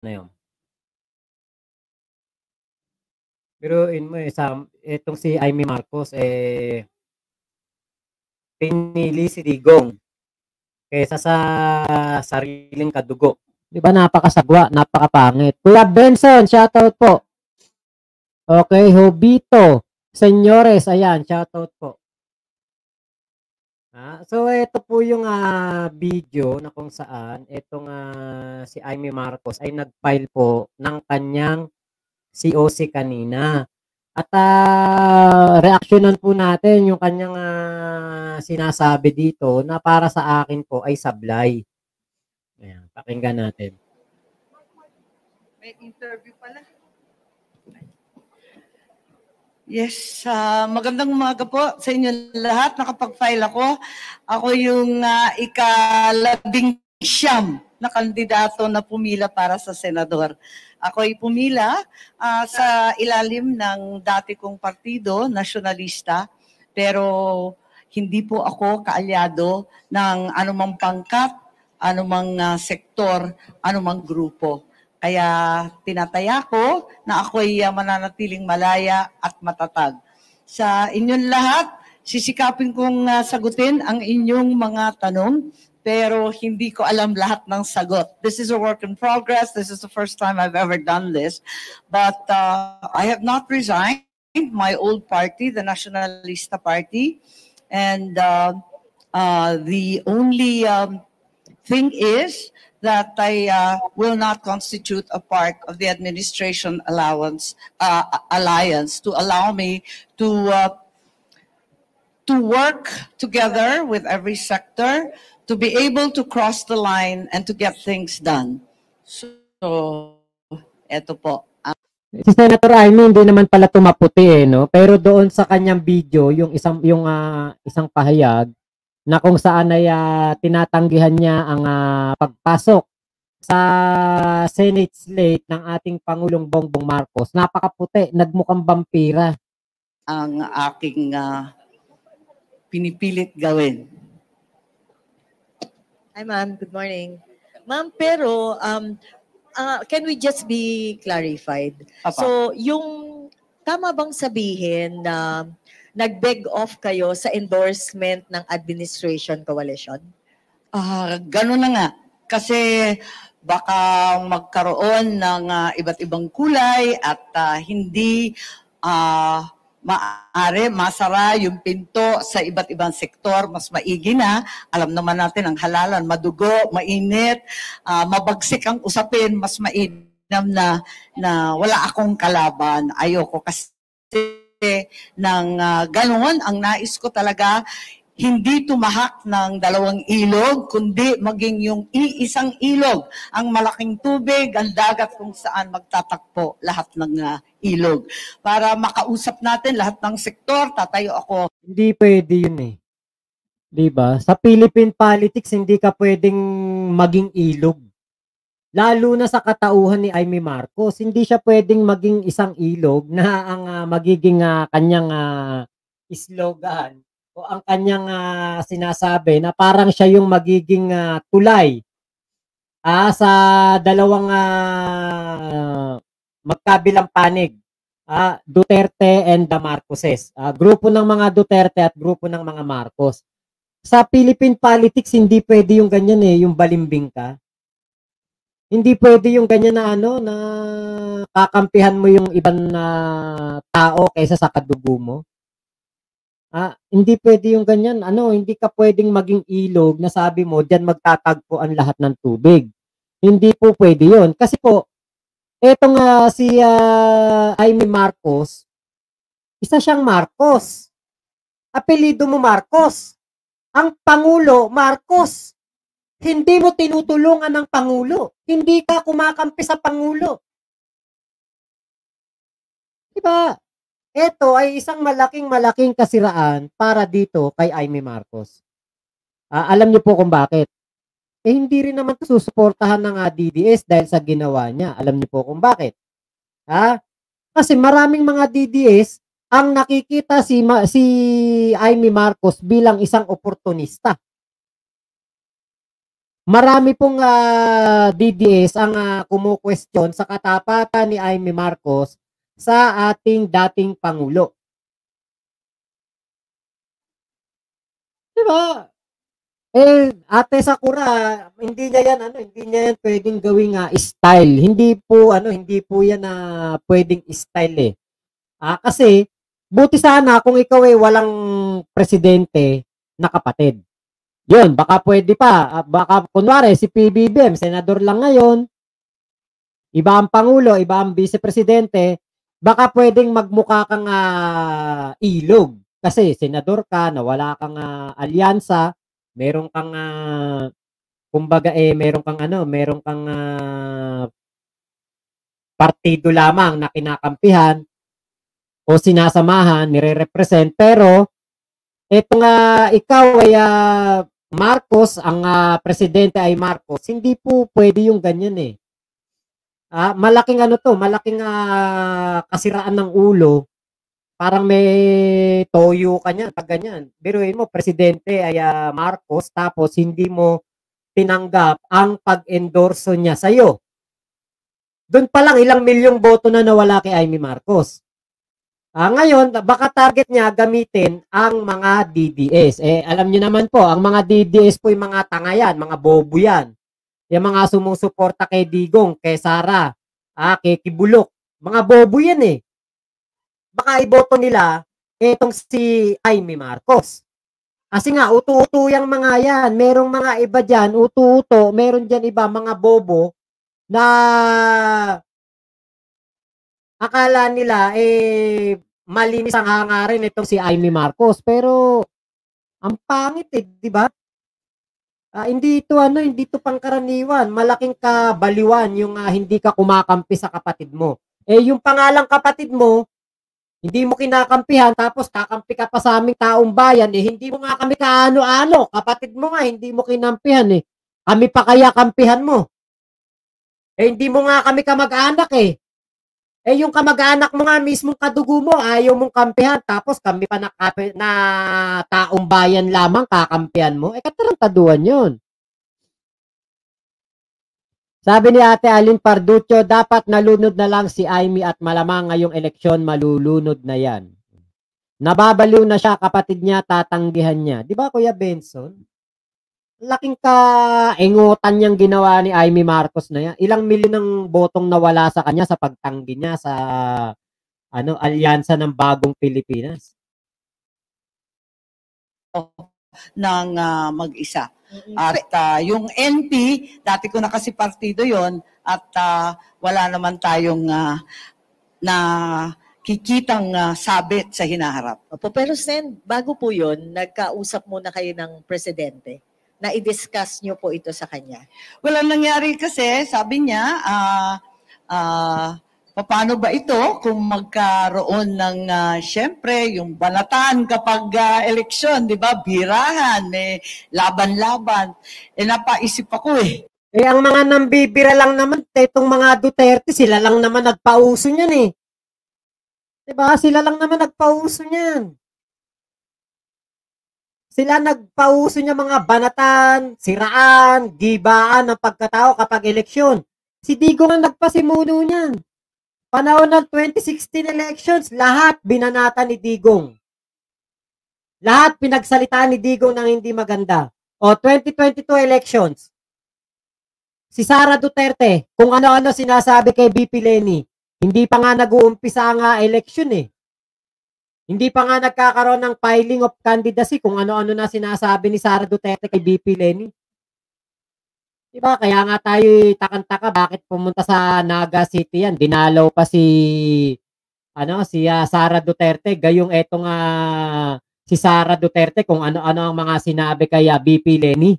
na yun. Biruin mo itong si Amy Marcos, pinili si Digong kaysa sa sariling kadugo. Di ba napakasagwa, napakapangit. Kuya Benson, shoutout po. Okay, Hobito. Senyores, ayan, shoutout po. So ito po yung video na kung saan itong si Amy Marcos ay nag-file po ng kanyang COC kanina. At reaksyonan po natin yung kanyang sinasabi dito na para sa akin po ay sablay. Ayan, pakinggan natin. May interview pala. Yes, magandang umaga po sa inyo lahat. Nakapag-file ako. Ako yung ika-19 na kandidato na pumila para sa senador. Ako ay pumila sa ilalim ng dati kong partido, nasyonalista, pero hindi po ako kaalyado ng anumang pangkat, anumang sektor, anumang grupo. Kaya tinataya ko na ako'y mananatiling malaya at matatag. Sa inyong lahat, sisikapin kong sagutin ang inyong mga tanong, pero hindi ko alam lahat ng sagot. This is a work in progress. This is the first time I've ever done this. But I have not resigned my old party, the Nationalista Party. And the only thing is that I will not constitute a part of the administration alliance to allow me to work together with every sector to be able to cross the line and to get things done. So, eto po. Si Senator Amy hindi naman pala tumaputi no? Pero doon sa kanyang video, yung isang pahayag na kung saan ay tinatanggihan niya ang pagpasok sa Senate slate ng ating Pangulong Bongbong Marcos. Napakaputi, nagmukhang vampira. Ang aking pinipilit gawin. Hi ma'am, good morning. Ma'am, pero can we just be clarified? Apa. So, yung tama bang sabihin na nag-beg off kayo sa endorsement ng administration coalition? Ganun na nga. Kasi baka magkaroon ng iba't ibang kulay at hindi maaari masara yung pinto sa iba't ibang sektor, mas maigi na. Alam naman natin ang halalan, madugo, mainit, mabagsik ang usapin, mas mainam na wala akong kalaban. Ayoko kasi ng ganoon. Ang nais ko talaga, hindi tumahak ng dalawang ilog, kundi maging yung iisang ilog, ang malaking tubig, ang dagat kung saan magtatakpo lahat ng ilog. Para makausap natin lahat ng sektor, tatayo ako. Hindi pwede yun eh. Diba? Sa Philippine politics, hindi ka pwedeng maging ilog. Lalo na sa katauhan ni Amy Marcos, hindi siya pwedeng maging isang ilog na ang magiging kanyang slogan o ang kanyang sinasabi na parang siya yung magiging tulay sa dalawang magkabilang panig, Duterte and the Marcoses. Grupo ng mga Duterte at grupo ng mga Marcos. Sa Philippine politics, hindi pwede yung ganyan eh, yung balimbing ka. Hindi pwede yung ganyan na na kakampihan mo yung ibang tao kaysa sa kadugo mo. Hindi pwede yung ganyan. Hindi ka pwedeng maging ilog na sabi mo, diyan magtatagpo ang lahat ng tubig. Hindi po pwede yun. Kasi po, etong si Amy Marcos, isa siyang Marcos. Apelido mo Marcos. Ang Pangulo, Marcos. Hindi mo tinutulungan ng Pangulo. Hindi ka kumakampi sa Pangulo. Diba? Ito ay isang malaking kasiraan para dito kay Amy Marcos. Alam niyo po kung bakit. Hindi rin naman susuportahan ng DDS dahil sa ginawa niya. Alam niyo po kung bakit. Kasi maraming mga DDS ang nakikita si Amy Marcos bilang isang oportunista. marami pong DDS ang kumu-question sa katapatan ni Amy Marcos sa ating dating Pangulo. Di ba? Ate Sakura, hindi niya yan pwedeng gawing style. Hindi po yan pwedeng style eh. Kasi buti sana kung ikaw walang presidente na kapatid. Yun, baka pwede pa. Baka kunwari si PBBM, senador lang ngayon, iba ang Pangulo, iba ang Vice-Presidente, baka pwedeng magmukha kang ilog. Kasi senador ka, nawala kang alyansa, meron kang kumbaga meron kang partido lamang na kinakampihan o sinasamahan, nire-represent, pero etong ikaw ay Marcos, ang presidente ay Marcos, hindi po pwede yung ganyan eh. Malaking malaking kasiraan ng ulo. Parang may toyo ka niyan pag ganyan. Biruin mo, presidente ay Marcos, tapos hindi mo tinanggap ang pag-endorso niya sa'yo. Doon pa lang ilang milyong boto na nawala kay Amy Marcos. Ngayon, baka target niya gamitin ang mga DDS. Alam niyo naman po, ang mga DDS po yung mga tanga yan, mga bobo yan. Yung mga sumusuporta kay Digong, kay Sara, kay Kibulok. Mga bobo yan eh. Baka iboto nila etong si Amy Marcos. Kasi nga, uto-uto yung mga yan. Merong mga iba dyan, uto-uto. Meron dyan iba, mga bobo, na akala nila, malinis ang hangarin itong si Amy Marcos. Pero, ang pangit di ba? Hindi ito pangkaraniwan. Malaking kabaliwan yung hindi ka kumakampi sa kapatid mo. Yung pangalang kapatid mo, hindi mo kinakampihan, tapos kakampi ka pa sa aming taong bayan, hindi mo nga kami kaano-ano. Kapatid mo nga, hindi mo kinampihan eh. Kami pa kaya kampihan mo. Hindi mo nga kami kamag-anak eh. Yung kamag-anak mo nga mismong kadugo mo, ayaw mong kampihan, tapos kami pa na taong bayan lamang kakampihan mo. Katarantaduan yun. Sabi ni Ate Alin Parducho, dapat nalunod na lang si Amy at malamang ngayong eleksyon malulunod na yan. Nababaliw na siya, kapatid niya, tatanggihan niya. Di ba, Kuya Benson? Laking kaingutan niyang ginawa ni Amy Marcos na yan. Ilang milyon ng botong nawala sa kanya sa pagtanggi niya sa alyansa ng Bagong Pilipinas. Ng mag-isa. At yung NP, dati ko na kasi partido yon at wala naman tayong na kikitang sabit sa hinaharap. Opo, pero Sen, bago po yun, nagkausap muna kayo ng presidente na i-discuss nyo po ito sa kanya. Wala nangyari kasi, sabi niya, paano ba ito kung magkaroon ng, syempre, yung banatan kapag eleksyon, di ba? Birahan, laban-laban. Napaisip ako eh. Ang mga nambibira lang naman, itong mga Duterte, sila lang naman nagpauso niyan eh. Diba? Sila lang naman nagpauso niyan. Sila nagpauso niya mga banatan, siraan, gibaan ng pagkatao kapag eleksyon. Si Digong ang nagpasimuno niyan. Panahon ng 2016 elections, lahat binanata ni Digong. Lahat pinagsalitaan ni Digong ng hindi maganda. O 2022 elections, si Sara Duterte, kung ano-ano sinasabi kay BP Leni, hindi pa nga nag-uumpisa ang election eh. Hindi pa nga nagkakaroon ng filing of candidacy kung ano-ano na sinasabi ni Sara Duterte kay BP Leni. Diba? Kaya nga tayo takang-taka bakit pumunta sa Naga City yan. Dinalaw pa si Sara Duterte. Gayong etong si Sara Duterte kung ano-ano ang mga sinabi kay BP Leni.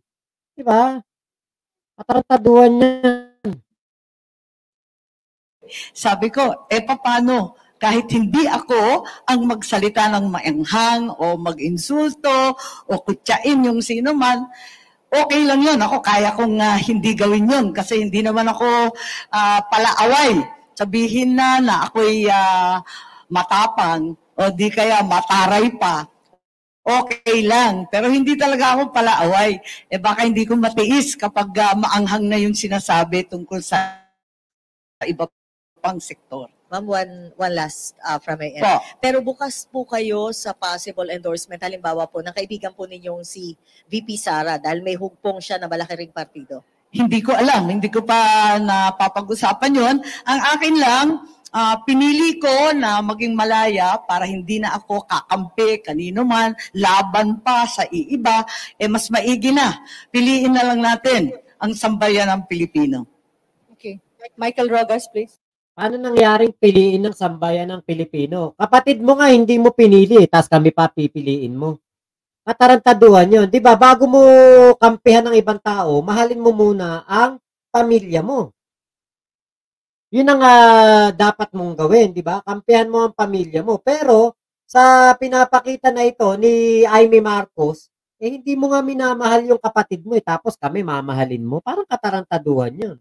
Diba? Katarantaduan niya. Sabi ko, paano? Kahit hindi ako ang magsalita ng maanghang o mag-insulto o kutyain yung sino man, okay lang yun. Ako kaya kong hindi gawin yun kasi hindi naman ako palaaway. Sabihin na ako'y matapang o di kaya mataray pa. okay lang. Pero hindi talaga ako palaaway. Baka hindi ko matiis kapag maanghang na yung sinasabi tungkol sa iba pang sektor. Ma'am, one last from my end. Po. Pero bukas po kayo sa possible endorsement, halimbawa po, ng kaibigan po ninyong si VP Sara dahil may hugpong siya na malaki ring partido. Hindi ko alam, hindi ko pa napapag-usapan yon. Ang akin lang, pinili ko na maging malaya para hindi na ako kakampi kanino man, laban pa sa iiba, mas maigi na. Piliin na lang natin ang sambayan ng Pilipino. Okay. Michael Rogas, please. Paano nangyaring piliin ng sambayan ng Pilipino? Kapatid mo nga hindi mo pinili, tapos kami pa pipiliin mo. Katarantaduhan yun. Di ba? Bago mo kampihan ng ibang tao, mahalin mo muna ang pamilya mo. Yun ang dapat mong gawin, di ba? Kampihan mo ang pamilya mo. Pero sa pinapakita na ito ni Amy Marcos, hindi mo nga minamahal yung kapatid mo, tapos kami mamahalin mo. Parang katarantaduhan yun.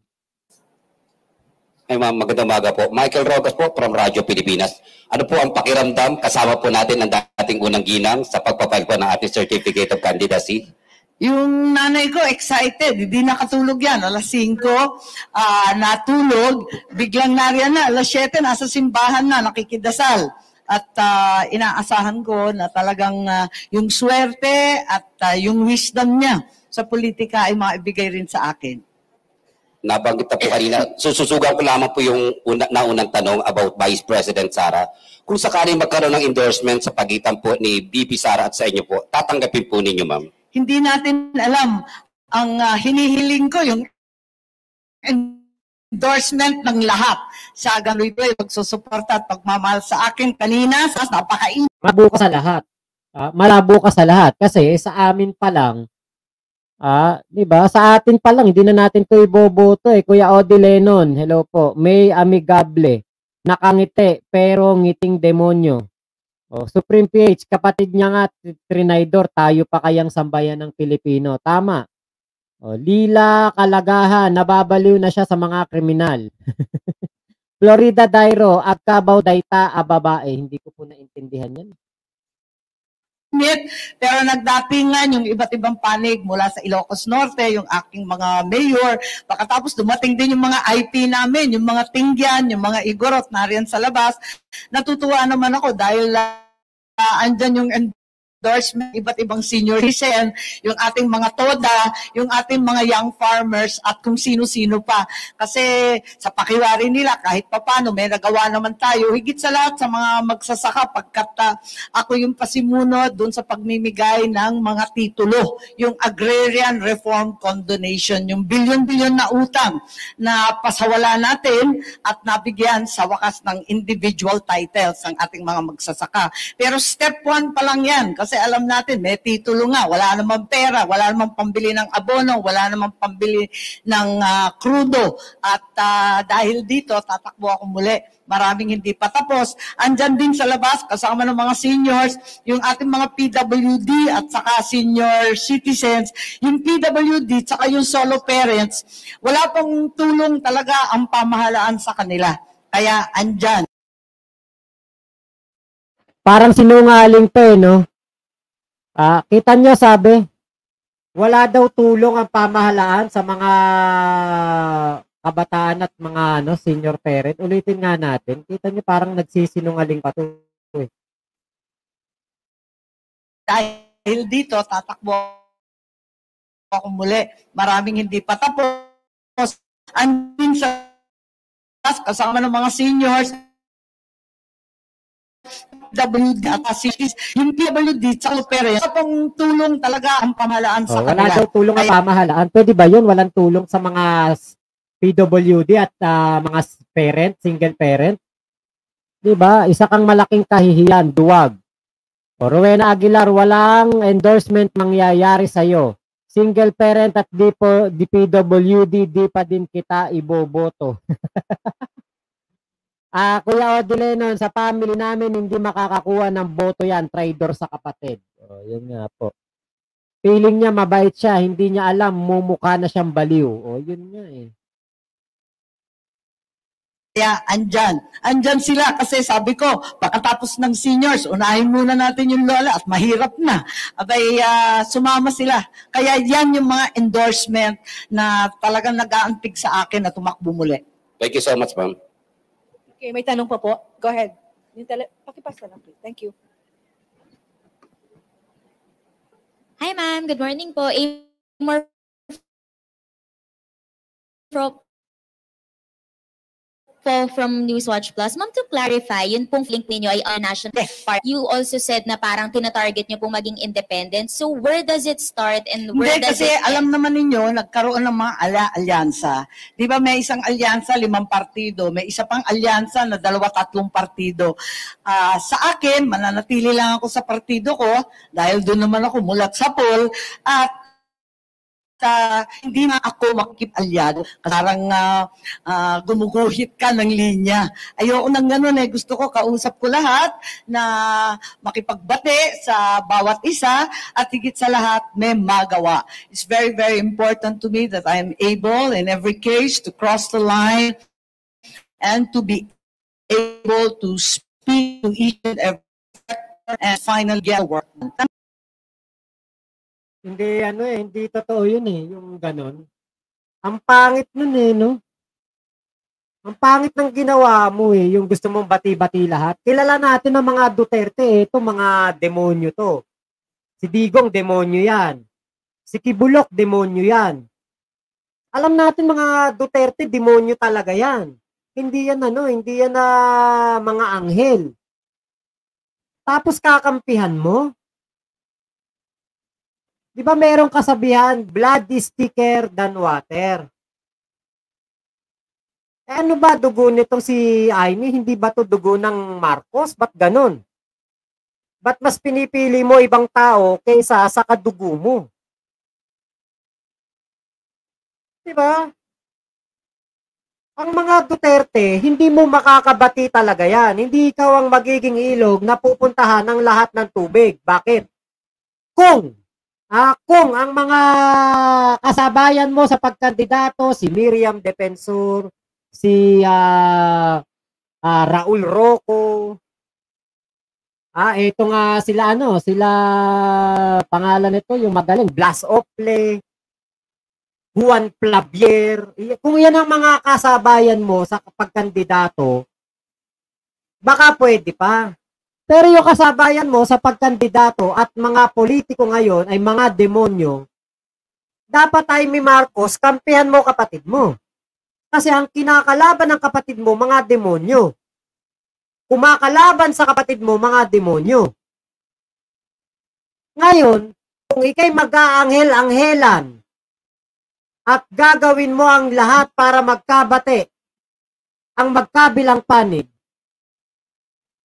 Ay ma'am, magandang umaga po. Michael Rogas po from Radyo Pilipinas. Ano po ang pakiramdam kasama po natin ang dating unang ginang sa pagpapile po ng ating Certificate of Candidacy? Yung nanay ko excited, hindi nakatulog yan. Alas 5, natulog, biglang nariyan na. Alas 7, nasa simbahan na, nakikidasal. At inaasahan ko na talagang yung swerte at yung wisdom niya sa politika ay maibigay rin sa akin. Nabanggit na po kanina, sususugan ko lamang po yung naunang tanong about Vice President Sara. Kung sakaling magkaroon ng endorsement sa pagitan po ni VP Sara at sa inyo po, tatanggapin po ninyo, ma'am? Hindi natin alam. Ang hinihiling ko yung endorsement ng lahat. Sa gano'y po, magsusuporta at pagmamahal sa akin kanina, napakain. Malabo ka sa lahat. Malabo ka sa lahat. Kasi sa amin pa lang, di ba? Sa atin pa lang, hindi na natin 'to iboboto eh. Kuya Odi Lennon, hello po. May amigable, nakangiti, pero ngiting demonyo. Supreme PH, kapatid niya nga, Trinidor, tayo pa kayang sambayan ng Pilipino. Tama. Lila Kalagahan, nababaliw na siya sa mga kriminal. Florida Dairo, Agkabaw Dayta, babae. Hindi ko po naintindihan yan. Pero nagdatingan yung iba't ibang panig mula sa Ilocos Norte, yung aking mga mayor. Pagkatapos dumating din yung mga IP namin, yung mga Tingyan, yung mga Igorot nariyan sa labas. Natutuwa naman ako dahil andyan yung endorsement, iba't ibang senior citizen, yung ating mga TODA, yung ating mga young farmers at kung sino-sino pa. Kasi sa pakiwari nila, kahit papano, may nagawa naman tayo. Higit sa lahat sa mga magsasaka, pagkat ako yung pasimuno doon sa pagmimigay ng mga titulo, yung Agrarian Reform Condonation, yung bilyon-bilyon na utang na pasawala natin at nabigyan sa wakas ng individual titles ng ating mga magsasaka. Pero step 1 pa lang yan, kasi alam natin, may titulo nga, wala namang pera, wala namang pambili ng abono, wala namang pambili ng krudo. At dahil dito, tatakbo ako muli. Maraming hindi pa tapos. Andyan din sa labas, kasama ng mga seniors, yung ating mga PWD at saka senior citizens. Yung PWD, saka yung solo parents, wala pong tulong talaga ang pamahalaan sa kanila. Kaya andyan. Parang sinungaling to eh, no? Kita nyo sabi, wala daw tulong ang pamahalaan sa mga kabataan at mga senior parent. Ulitin nga natin. Kita nyo parang nagsisinungaling pa to eh. Dahil dito, tatakbo ako muli. Maraming hindi pa tapos. Andin sa kasama ng mga seniors, PWD at cities, yung PWD sa parents, pong tulong talaga ang pamahalaan sa kanila. Wala daw tulong ang pamahalaan. Pwede ba yun? Walang tulong sa mga PWD at mga parent, single parent? Diba? Isa kang malaking kahihiyan, duwag. Rowena Aguilar, walang endorsement mangyayari sa'yo. Single parent at di PWD, di pa din kita iboboto. Kuya Odi Lennon, sa family namin hindi makakakuha ng boto yan, traitor sa kapatid. Yun nga po. Feeling niya mabait siya, hindi niya alam, mumukha na siyang baliw. Yun nga eh. Kaya andyan sila kasi sabi ko, pagkatapos ng seniors, unahin muna natin yung lola at mahirap na. Abay, sumama sila. Kaya yan yung mga endorsement na talagang nag-aantig sa akin na tumakbo muli. Thank you so much, ma'am. Okay, may tanong pa po. Go ahead. Pakipasa lang, please. Thank you. Hi ma'am, good morning po. Amor from Newswatch Plus. Ma'am, to clarify, yun pong link ninyo ay national part. You also said na parang tinatarget nyo pong maging independent. So where does it start and where Hindi, does kasi it end? alam naman ninyo, nagkaroon ng mga alyansa. Di ba may isang alyansa, 5 partido. May isa pang alyansa na 2-3 partido. Sa akin, mananatili lang ako sa partido ko dahil doon naman ako mulat sa poll at hindi na ako makikip-alyado. Parang gumuguhit ka ng linya. Ayoko nang ganun eh. Gusto ko kausap ko lahat na makipagbate sa bawat isa at higit sa lahat may magawa. It's very, very important to me that I am able in every case to cross the line and to be able to speak to each and every sector and finally get work. Hindi, hindi totoo yun yung ganon. Ang pangit nun no? Ang pangit ng ginawa mo yung gusto mong bati-bati lahat. Kilala natin ang mga Duterte ito mga demonyo to. Si Digong, demonyo yan. Si Kibulok, demonyo yan. Alam natin mga Duterte, demonyo talaga yan. Hindi yan hindi yan mga anghel. Tapos kakampihan mo. Di ba merong kasabihan, blood is thicker than water? Ano ba dugo nitong si Aimee? Hindi ba to dugo ng Marcos? Ba't ganun? Ba't mas pinipili mo ibang tao kaysa sa kadugo mo? Di ba? Ang mga Duterte, hindi mo makakabati talaga yan. Hindi ikaw ang magiging ilog na pupuntahan ng lahat ng tubig. Bakit? Kung ang mga kasabayan mo sa pagkandidato, si Miriam Defensor, si Raul Roco, ito nga sila sila pangalan nito, yung magaling, Blas Ople, Juan Plavier, kung yan ang mga kasabayan mo sa pagkandidato, baka pwede pa. Pero yung kasabayan mo sa pagkandidato at mga politiko ngayon ay mga demonyo, dapat Jaime Marcos, kampihan mo kapatid mo. Kasi ang kinakalaban ng kapatid mo, mga demonyo. Kumakalaban sa kapatid mo, mga demonyo. Ngayon, kung ikay mag-aanghel-anghelan at gagawin mo ang lahat para magkabate, ang magkabilang panig,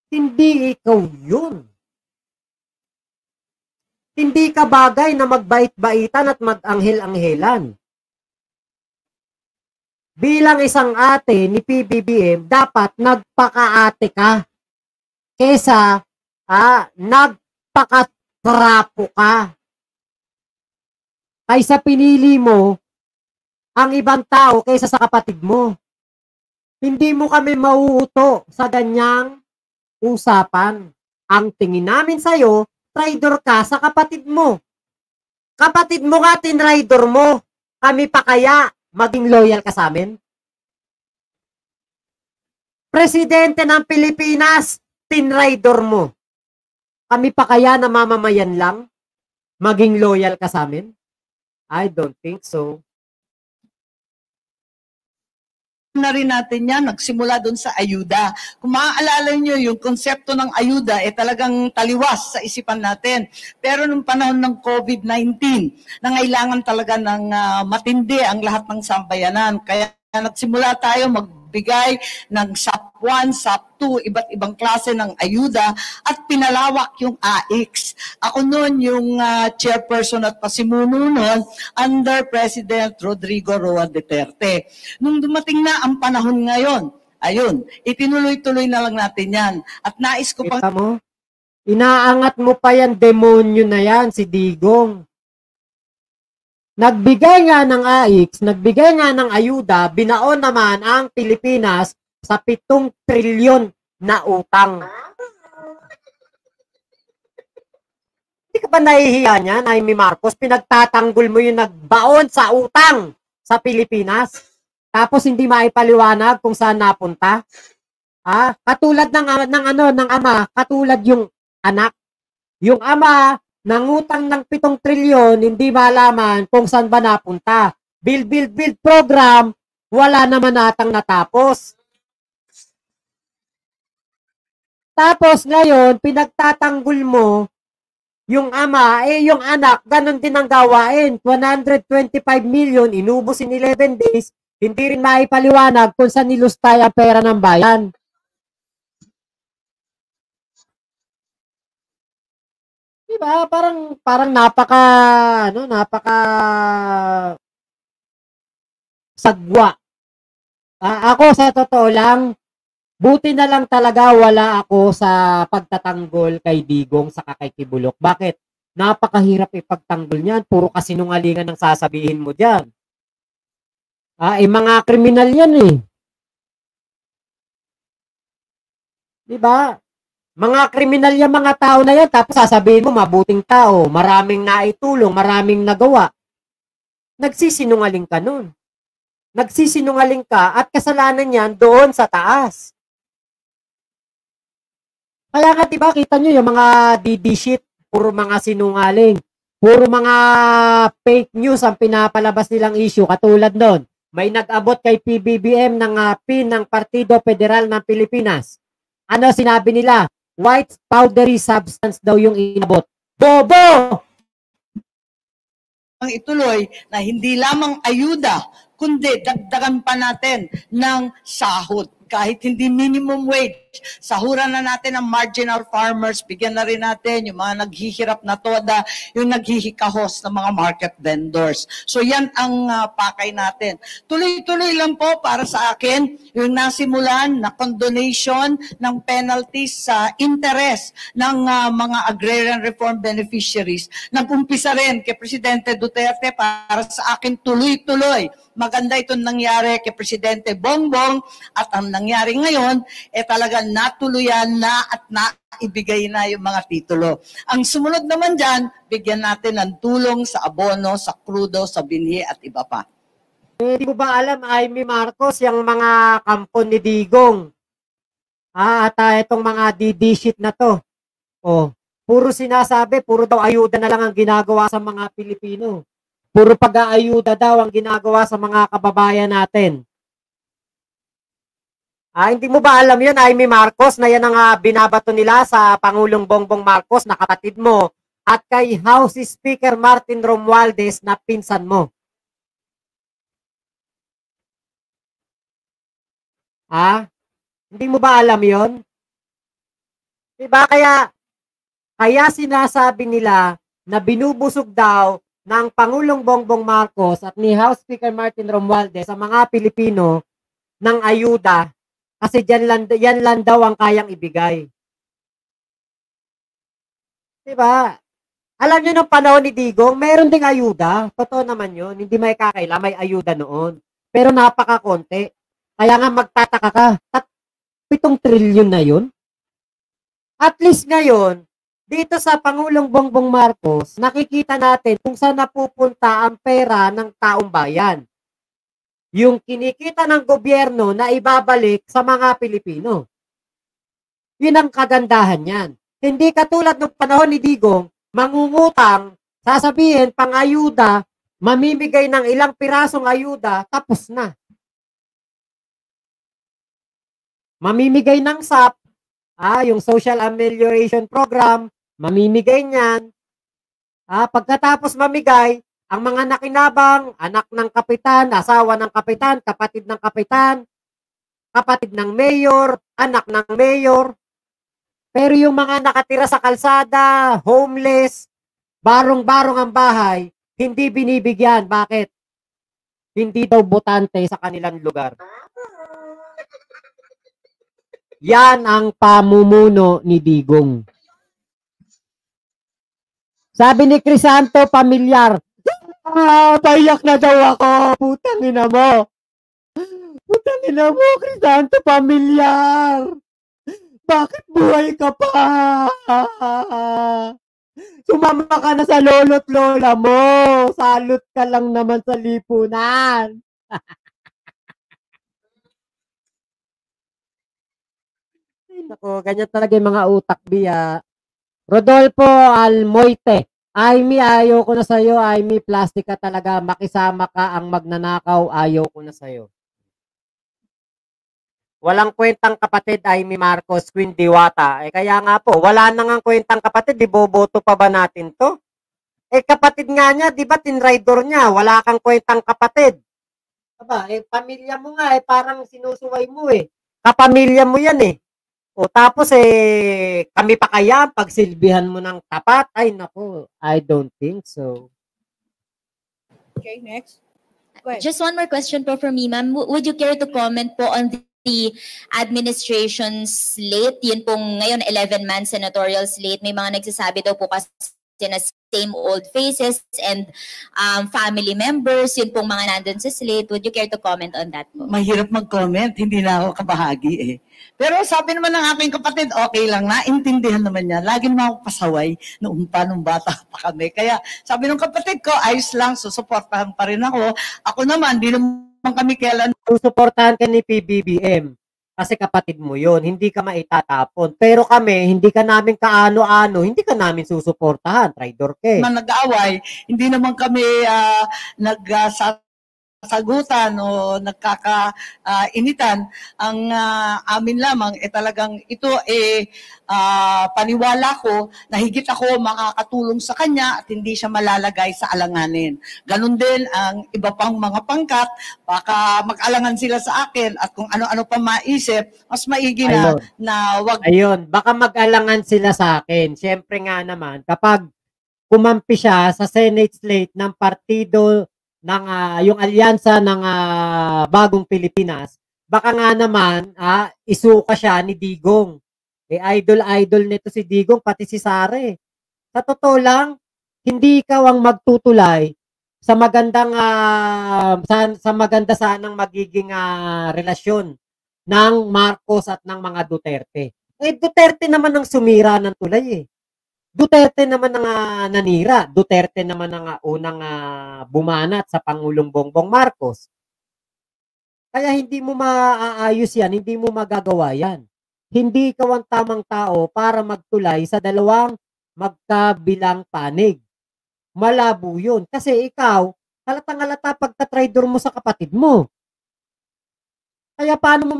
hindi ikaw yun. Hindi ka bagay na magbait-baitan at mag-anghel-anghelan. Bilang isang ate ni PBBM, dapat nagpaka-ate ka kesa nagpaka-trapo ka. Kaysa pinili mo ang ibang tao kaysa sa kapatid mo. Hindi mo kami mauuto sa ganyang usapan. Ang tingin namin sa'yo, traidor ka sa kapatid mo. Kapatid mo nga, tinraidor mo. Kami pa kaya maging loyal ka sa amin? Presidente ng Pilipinas, tinraidor mo. Kami pa kaya na mamamayan lang maging loyal ka sa amin? I don't think so. Na rin natin yan, nagsimula doon sa ayuda. Kung maaalala nyo, yung konsepto ng ayuda talagang taliwas sa isipan natin. Pero nung panahon ng COVID-19, nangailangan talaga ng matindi ang lahat ng sambayanan. Kaya nagsimula tayo magbigay ng SAP 1, SAP 2, iba't ibang klase ng ayuda at pinalawak yung AIX. Ako noon yung chairperson at pasimuno noon under President Rodrigo Roa Duterte. Nung dumating na ang panahon ngayon, ayun, itinuloy-tuloy na lang natin yan. At nais ko pang... Kita mo? Inaangat mo pa yan, demonyo na yan, si Digong. Nagbigay nga ng AIX, nagbigay nga ng ayuda, binaon naman ang Pilipinas sa 7 trilyon na utang. Hindi ka ba nahihiya niya, Amy Marcos? Pinagtatanggol mo yung nagbaon sa utang sa Pilipinas. Tapos hindi maipaliwanag kung saan napunta. Katulad ng ama, katulad yung anak. Yung ama, nangutang ng 7 trilyon, hindi malaman kung saan ba napunta. Build program, wala naman natang natapos. Tapos ngayon, pinagtatanggol mo yung ama, yung anak, ganun din ang gawain. 125 million, inubos in 11 days, hindi rin maipaliwanag kung saan nilustay ang pera ng bayan. Diba? Parang napaka sagwa. Ako sa totoo lang, buti na lang talaga wala ako sa pagtatanggol kay Digong sa kay Kibulok. Bakit? Napakahirap ipagtanggol niyan. Puro kasinungalingan ang sasabihin mo diyan. Mga kriminal yan eh. Diba? Mga kriminal yung mga tao na yan, tapos sasabihin mo, mabuting tao, maraming naitulong, maraming nagawa. Nagsisinungaling ka nun. Nagsisinungaling ka at kasalanan yan doon sa taas. Kaya nga, diba, kita nyo yung mga DD shit, puro mga sinungaling, puro mga fake news ang pinapalabas nilang issue. Katulad nun, may nag-abot kay PBBM ng PIN ng Partido Federal ng Pilipinas. Ano sinabi nila? White powdery substance daw yung inabot. Bobo! Ang ituloy na hindi lamang ayuda, kundi dagdagan pa natin ng sahod. Kahit hindi minimum wage, sahuran na natin ang marginal farmers, bigyan na rin natin yung mga naghihirap na toda, yung naghihikahos ng mga market vendors. So yan ang pakay natin. Tuloy-tuloy lang po para sa akin, yung nasimulan na condonation ng penalties sa interest ng mga agrarian reform beneficiaries. Nag-umpisa rin kay Presidente Duterte, para sa akin tuloy-tuloy. Maganda itong nangyari kay Presidente Bongbong at ang nangyari ngayon, talagang natuluyan na at naibigay na yung mga titulo. Ang sumunod naman dyan, bigyan natin ng tulong sa abono, sa krudo, sa binhi at iba pa. Hindi mo ba alam, Amy Marcos, yung mga kampo ni Digong? At itong mga DD shit na to. Puro sinasabi, puro daw ayuda na lang ang ginagawa sa mga Pilipino. Puro pag-aayuda daw ang ginagawa sa mga kababayan natin. Hindi mo ba alam yun, Amy Marcos, na yan ang binabato nila sa Pangulong Bongbong Marcos na kapatid mo at kay House Speaker Martin Romualdez na pinsan mo? Hindi mo ba alam yun? Diba? Kaya sinasabi nila na binubusog daw ng Pangulong Bongbong Marcos at ni House Speaker Martin Romualdez sa mga Pilipino ng ayuda kasi yan lang daw ang kayang ibigay. Diba? Alam nyo nung panahon ni Digong, mayroon ding ayuda. Totoo naman yun. Hindi may kakaila, may ayuda noon. Pero napaka-konti. Kaya nga magtataka ka. 7 trilyon na yun. At least ngayon, dito sa Pangulong Bongbong Marcos, nakikita natin kung saan napupunta ang pera ng taong bayan. Yung kinikita ng gobyerno na ibabalik sa mga Pilipino. Yun ang kagandahan yan. Hindi katulad ng panahon ni Digong, mangungutang, sasabihin, pang-ayuda, mamimigay ng ilang pirasong ayuda, tapos na. Mamimigay ng SAP, yung Social Amelioration Program, mamimigay niyan. Pagkatapos mamigay, ang mga nakinabang, anak ng kapitan, asawa ng kapitan, kapatid ng mayor, anak ng mayor. Pero yung mga nakatira sa kalsada, homeless, barong-barong ang bahay, hindi binibigyan. Bakit? Hindi daw botante sa kanilang lugar. Yan ang pamumuno ni Digong. Sabi ni Crisanto, pamilyar. Payak na daw ako. Putang ina mo. Putang ina mo, Crisanto Pamilyar! Bakit buhay ka pa? Sumama ka na sa lolo't lola mo. Salot ka lang naman sa lipunan. Ay, nako, ganyan talaga yung mga utak, Bia. Rodolfo Almoite. Aimee, ayaw ko na sa'yo. Aimee, plastic ka talaga. Makisama ka ang magnanakaw. Ayaw ko na sa'yo. Walang kwentang kapatid, Aimee Marcos, Queen Diwata. Kaya nga po, wala na nga kwentang kapatid. Di boboto pa ba natin to? Kapatid nga niya, di ba, tinraidor niya. Wala kang kwentang kapatid. Aba, pamilya mo nga, parang sinusuway mo Kapamilya mo yan O tapos kami pa kaya pagsilbihan mo ng tapat? Ay nako, I don't think so. Okay, next. Go ahead. Just one more question po from me, ma'am. Would you care to comment po on the administration slate? Yun pong ngayon 11-man senatorial slate. May mga nagsasabi daw po kasi na same old faces and family members. Yun pong mga nandun sa slate. Would you care to comment on that po? Mahirap mag-comment, hindi na ako kabahagi Pero sabi naman ng aking kapatid, okay lang, naintindihan naman niya. Lagi naman ako pasaway nung bata pa kami. Kaya sabi ng kapatid ko, ayos lang, susuportahan pa rin ako. Ako naman, di naman kami kailan. Susuportahan ka ni PBBM kasi kapatid mo yon, hindi ka maitatapon. Pero kami, hindi ka namin kaano-ano, hindi ka namin susuportahan. Traidor ka Nag-aaway, hindi naman kami nagsasagutan o nagkakainitan. Ang amin lamang talagang ito paniwala ko na higit ako makakatulong sa kanya at hindi siya malalagay sa alanganin. Ganon din ang iba pang mga pangkat, baka mag-alangan sila sa akin at kung ano-ano pa maisip, mas maigi na wag. Ayun, baka mag-alangan sila sa akin. Siyempre nga naman, kapag kumampi siya sa Senate slate ng partido ng yung alyansa ng Bagong Pilipinas, baka nga naman isuka siya ni Digong. Idol nito si Digong, pati si Sara Sa totoo lang, hindi ikaw ang magtutulay sa magandang sa maganda sanang magiging relasyon ng Marcos at ng mga Duterte. Duterte naman ang sumira ng tulay Duterte naman ang nanira. Duterte naman ang unang bumanat sa Pangulong Bongbong Marcos. Kaya hindi mo maaayos yan, hindi mo magagawa yan. Hindi ikaw ang tamang tao para magtulay sa dalawang magkabilang panig. Malabo yun. Kasi ikaw, halatang-halata pagtatraidor mo sa kapatid mo. Kaya paano mo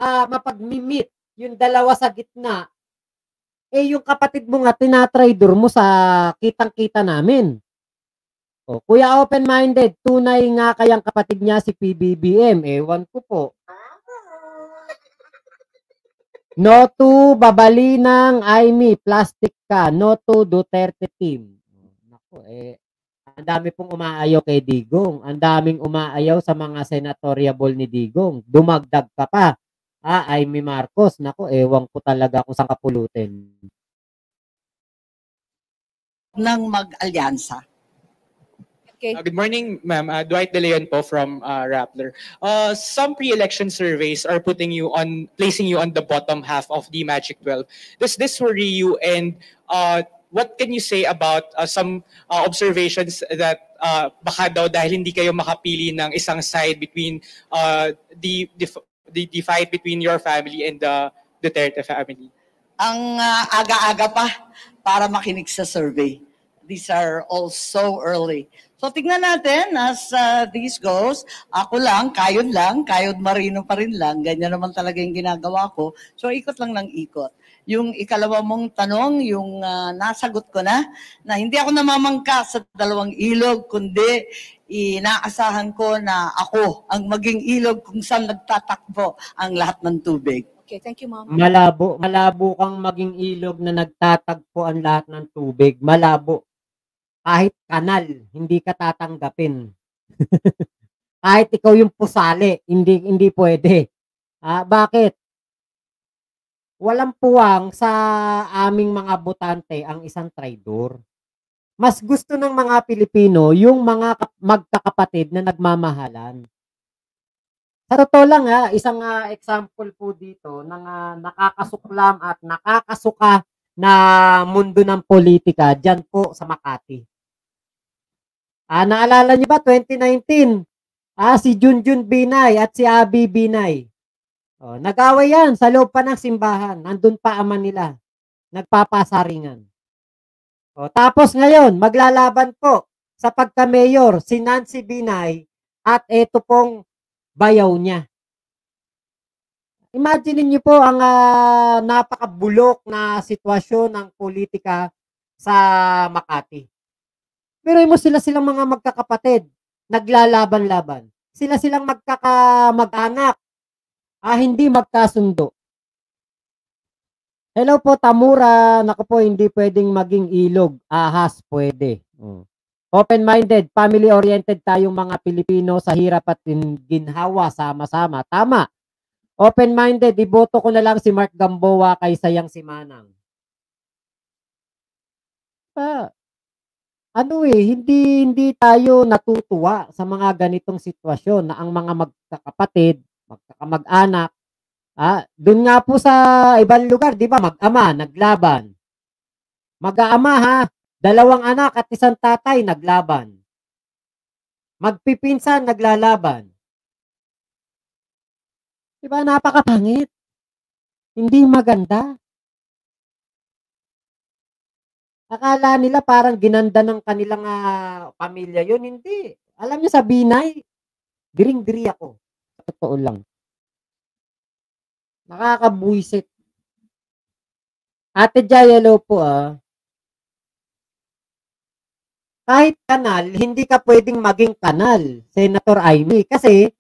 mapag-meet yung dalawa sa gitna? Yung kapatid mo nga, tinatraidor mo sa kitang-kita namin. Kuya open-minded, tunay nga kayang kapatid niya si PBBM. Ewan ko po. No to Babalinang Aimee, plastic ka. No to Duterte team. Naku, ang dami pong umaayaw kay Digong. Ang daming umaayaw sa mga senatoriable ni Digong. Dumagdag ka pa. Aimee Marcos. Naku, ewan ko talaga kung saan kapulutin. Ng mag-alyansa. Okay. Good morning, ma'am. Dwight De Leon po from Rappler. Some pre-election surveys are placing you on the bottom half of the Magic 12. Does this worry you? And what can you say about some observations that baka daw dahil hindi kayo makapili ng isang side between the fight between your family and the Duterte family? Ang aga-aga pa para makinig sa survey. These are all so early. So tingnan natin as this goes. Ako lang, kayod marino pa rin lang. Ganyan naman talaga yung ginagawa ko. So ikot lang ng ikot. Yung ikalawa mong tanong, yung nasagot ko na hindi ako namamangka sa dalawang ilog, kundi inaasahan ko na ako ang maging ilog kung saan nagtatakbo ang lahat ng tubig. Okay, thank you, ma'am. Malabo kang maging ilog na nagtatagpo ang lahat ng tubig. Malabo. Kahit kanal, hindi ka tatanggapin. Kahit ikaw yung pusali, hindi pwede. Bakit? Walang puwang sa aming mga botante ang isang traidor. Mas gusto ng mga Pilipino yung mga magkakapatid na nagmamahalan. Sa totoo lang isang example po dito ng nakakasuklam at nakakasuka na mundo ng politika diyan po sa Makati. Naalala niyo ba 2019? Si Junjun Binay at si Abby Binay. Nag-away yan sa loob pa ng simbahan. Nandun pa ama nila. Nagpapasaringan. Tapos ngayon, maglalaban po sa pagka-mayor si Nancy Binay at ito pong bayaw niya. Imagine niyo po ang napakabulok na sitwasyon ng politika sa Makati. Pero mo silang mga magkakapatid, naglalaban-laban. Silang magkakamag-anak, hindi magkasundo. Hello po, Tamura. Naku po, hindi pwedeng maging ilog. Ahas, pwede. Open-minded, family-oriented tayong mga Pilipino sa hirap at ginhawa sama-sama. Tama. Open-minded, iboto ko na lang si Mark Gamboa kaysa yang si Manang. Hindi tayo natutuwa sa mga ganitong sitwasyon na ang mga magkakapatid, magkakamag-anak, doon nga po sa ibang lugar, di ba, mag-ama, naglaban. Mag-aama dalawang anak at isang tatay, naglaban. Magpipinsan, naglalaban. Di ba, napakapangit. Hindi maganda. Akala nila parang ginanda ng kanilang pamilya yun. Hindi. Alam niyo sa Binay, diring-diri ako. Sa totoo lang. Nakakabuisit. Ate Jai, hello po Kahit kanal, hindi ka pwedeng maging kanal, Senator Amy. Kasi,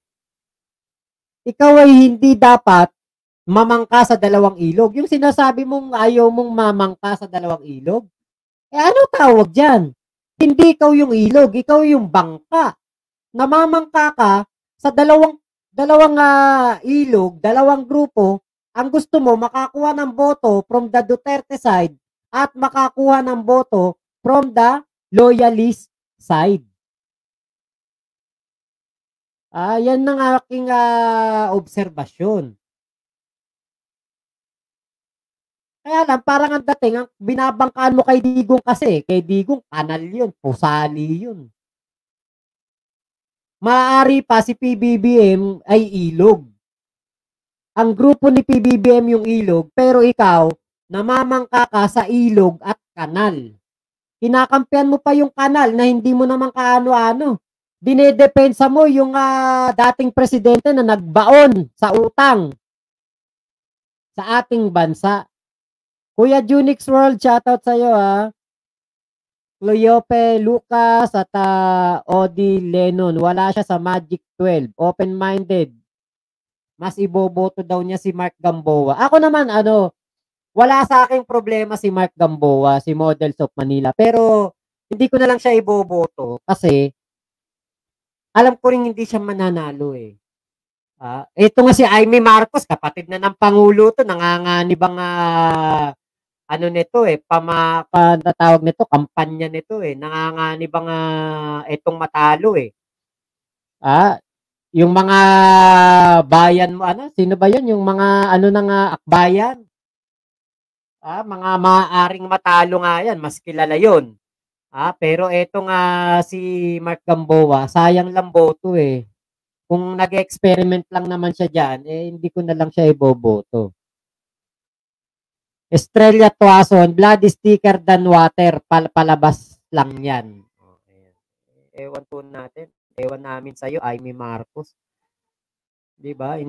ikaw ay hindi dapat mamangka sa dalawang ilog. Yung sinasabi mong ayaw mong mamangka sa dalawang ilog, ano tawag dyan? Hindi ikaw yung ilog, ikaw yung bangka. Namamangka ka sa dalawang ilog, dalawang grupo, ang gusto mo makakuha ng boto from the Duterte side at makakuha ng boto from the loyalist side. Yan ang aking obserbasyon. Kaya lang, parang ang dating, ang binabangkaan mo kay Digong kasi, kay Digong, kanal yun, pusali yun. Maaari pa si PBBM ay ilog. Ang grupo ni PBBM yung ilog, pero ikaw, namamangka ka sa ilog at kanal. Kinakampihan mo pa yung kanal na hindi mo naman kaano-ano. Dinedepensa mo yung dating presidente na nagbaon sa utang sa ating bansa. Kuya Junix World, shoutout sa'yo Cleope Lucas at Odi Lennon. Wala siya sa Magic 12. Open-minded. Mas iboboto daw niya si Mark Gamboa. Ako naman, wala sa aking problema si Mark Gamboa, si Models of Manila. Pero, hindi ko na lang siya iboboto kasi alam ko rin hindi siya mananalo Ito nga si Amy Marcos, kapatid na ng Pangulo to, nanganganibang nito tawag nito, kampanya nito nanganganibang itong matalo yung mga bayan mo, sino ba yun? Yung mga ng akbayan. Mga maaaring matalo nga yan, mas kilala yun. Pero eto nga si Mark Gamboa, sayang lang boto Kung nag-experiment lang naman siya dyan, hindi ko na lang siya iboboto. Estrella Tuason, blood is thicker than water, palabas lang yan. Ewan po natin. Ewan namin sa'yo, Amy Marcos. Diba?